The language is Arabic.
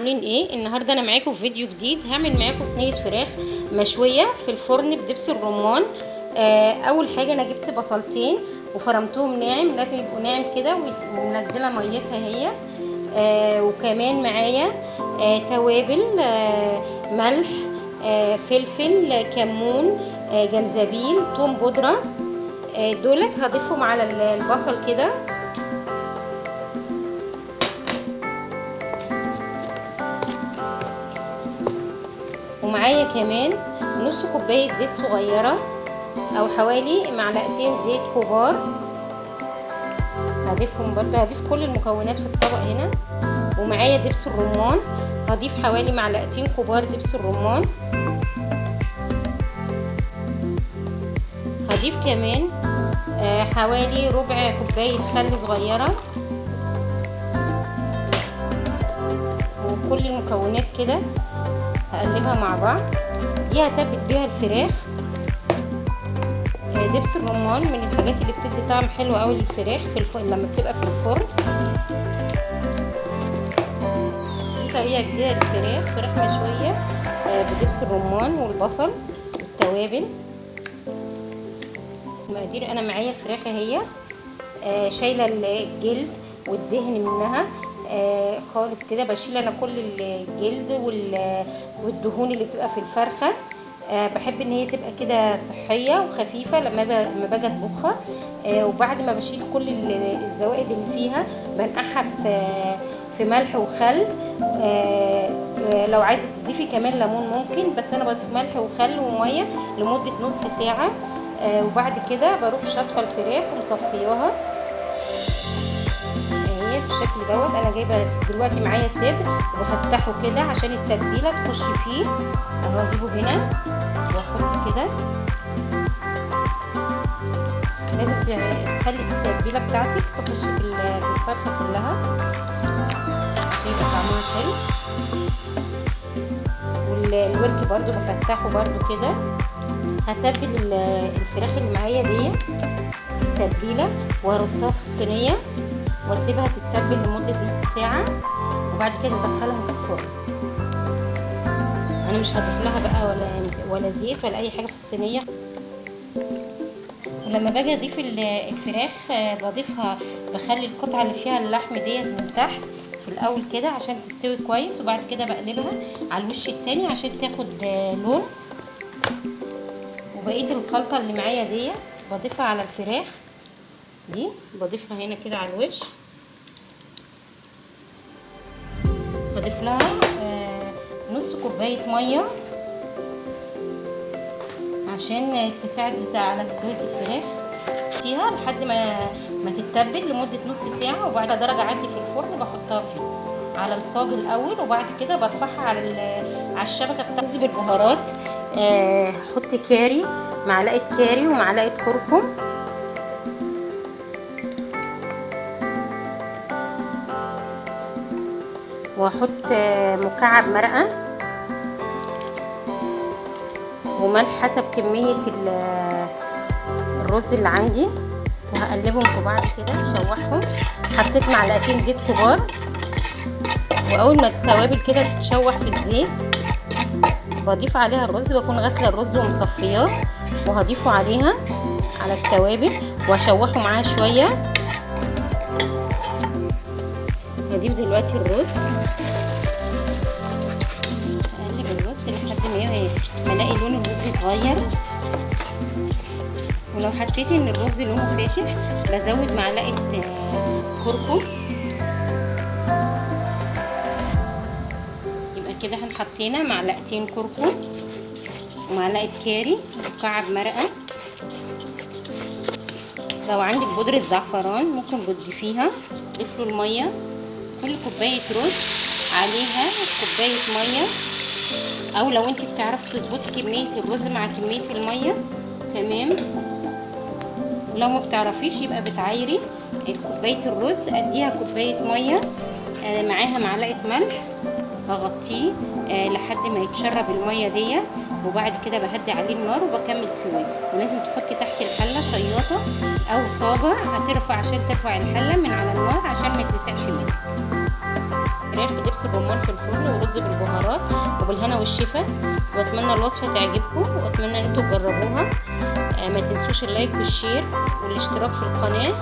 عاملين ايه؟ النهارده انا معاكم في فيديو جديد. هعمل معاكم صينيه فراخ مشويه في الفرن بدبس الرمان. اول حاجه انا جبت بصلتين وفرمتهم ناعم، لازم يبقوا ناعم كده ومنزله ميتها هي. وكمان معايا توابل، ملح، فلفل، كمون، جنزبيل، توم بودره. دولت هضيفهم على البصل كده. ومعايا كمان نص كوبايه زيت صغيره او حوالي معلقتين زيت كبار. هضيفهم برضه، هضيف كل المكونات في الطبق هنا. ومعايا دبس الرمان، هضيف حوالي معلقتين كبار دبس الرمان. هضيف كمان حوالي ربع كوبايه خل صغيره. وكل المكونات كده هقلبها مع بعض. دي هتبل بيها الفراخ. دبس الرمان من الحاجات اللي بتدي طعم حلو قوي للفراخ لما بتبقى في الفرن. دي طريقه جديده للفراخ، فراخ مشويه بدبس الرمان والبصل والتوابل. المقادير: انا معايا فراخ اهي، شايله الجلد والدهن منها خالص كده. بشيل انا كل الجلد والدهون اللي بتبقى في الفرخه. بحب ان هي تبقى كده صحيه وخفيفه لما باجي اطبخها. وبعد ما بشيل كل الزوائد اللي فيها بنقعها في ملح وخل. لو عايزه تضيفي كمان ليمون ممكن، بس انا بضيف ملح وخل وميه لمده نص ساعه. وبعد كده بروح شاطفه الفراخ ومصفياها اهي بالشكل دوت. انا جايبه دلوقتي معايا صدر وبفتحه كده عشان التتبيله تخش فيه اهو. اجيبه هنا واحط كده. لازم تخلي التتبيله بتاعتك تخش في الفرخه كلها عشان يبقى طعمها حلو. والورك برضو بفتحه برضو كده. هتبل الفراخ اللي معايا دي تتبيله وهرصها في الصينيه واسيبها تتبل لمده نص ساعه. وبعد كده ادخلها في الفرن. انا مش هضيف لها بقى ولا زيت ولا اي حاجه في الصينيه. ولما باجي اضيف الفراخ بضيفها، بخلي القطعه اللي فيها اللحم ديت من تحت في الاول كده عشان تستوي كويس. وبعد كده بقلبها على الوش التاني عشان تاخد لون. وبقيه الخلطه اللي معايا دي بضيفها على الفراخ دي، بضيفها هنا كده على الوش. بضيف لها نص كوبايه ميه عشان تساعد على تسويه الفراخ فيها لحد ما تتبل لمده نص ساعه. وبعد درجه عندي في الفرن بحطها فيه على الصاج الاول. وبعد كده برفعها على الشبكه بتاعتي بالبهارات. احط كاري، معلقه كاري ومعلقه كركم. واحط مكعب مرقه وملح حسب كميه الرز اللي عندي. وهقلبهم في بعض كده اشوحهم. حطيت معلقتين زيت كبار. واول ما التوابل كده تتشوح في الزيت بضيف عليها الرز. بكون غاسله الرز ومصفياه وهضيفه عليها على التوابل واشوحه معاه شويه. هضيف دلوقتي الرز، اقلب الرز لحد ما الاقي لون الرز يتغير. ولو حسيت ان الرز لونه فاتح بزود معلقه كركم. يبقى كده احنا حطينا معلقتين كركم ومعلقه كاري ومكعب مرقه. لو عندك بودره زعفران ممكن تضيفيها. ضيف له الميه، كل كوبايه رز عليها كوبايه ميه. او لو انت بتعرفي تظبطي كميه الرز مع كميه الميه تمام. لو ما بتعرفيش يبقى بتعايري كوبايه الرز اديها كوبايه ميه معاها معلقه ملح. هغطيه لحد ما يتشرب الميه دي. وبعد كده بهدي عليه النار وبكمل سواه. ولازم تحطي تحت الحله شياطه او صاجه هترفع عشان ترفع الحله من على النار عشان ما يتلسعش منها. فراخ بدبس الرمان في الفرن ورز بالبهارات، وبالهنا والشفا. واتمنى الوصفه تعجبكم، واتمنى ان انتوا تجربوها. ما تنسوش اللايك والشير والاشتراك في القناه.